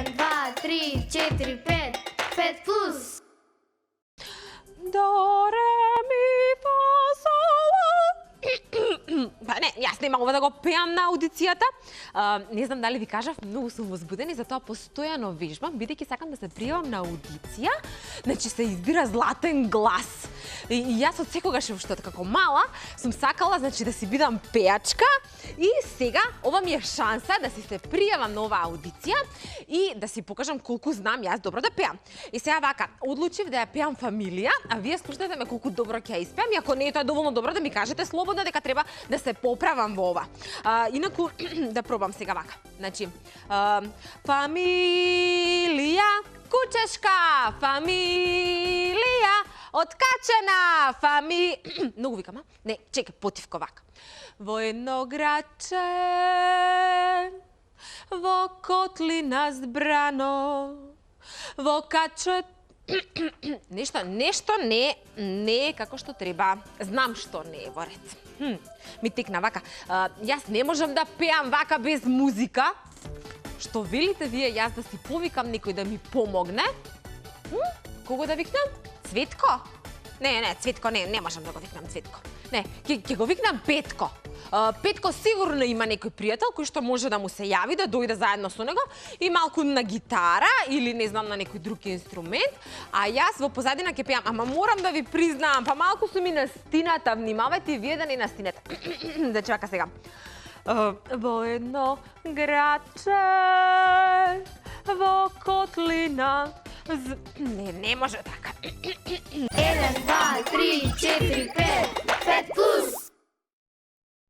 1, 2, 3, 4, 5. 5 plus. Do, re, mi, fa, sol, la. Па не, јас нема ова да го пеам на аудицијата. Не знам дали ви кажав, многу сум возбудена и затоа постојано вежбам, бидејќи сакам да се пријавам на аудиција. Значи се избира златен глас. И јас од секогаш уште како мала сум сакала да си бидам пеачка и сега ова ми е шанса да си се пријавам на оваа аудиција и да си покажам колку знам јас добро да пеам. И сега вака, одлучив да ја пеам Фамилија, а вие слушнете ме колку добро ќе ја испеам и ако не е тоа доволно добро да ми кажете слободно дека треба да се поправам во ова. Инаку да пробам сега вака. Значи, Фамилија, кучешка, Фамилија, откачена, Многу викам, а? Не, чекай, потивко вака. Во едно градче, во котлина збрано, во качет... Нешто не е како што треба. Знам што не е во ред. Ми текна вака. Јас не можам да пеам вака без музика. Што велите вие јас да си повикам некој да ми помогне? Кого да викнам? Цветко? Не, Цветко не можам да го викнам Цветко. Не, ќе го викнам Петко. Петко сигурно има некој пријател кој што може да му се јави да дојде заедно со него и малку на гитара или не знам на некој друг инструмент, а јас во позадина ќе пеам, ама морам да ви признам, па малку сум и настината, внимавајте и вие да не настинете. Да чака сега. Во едно градче, во котлина, не може така. 1, 2, 3, 4, 5. 5 plus.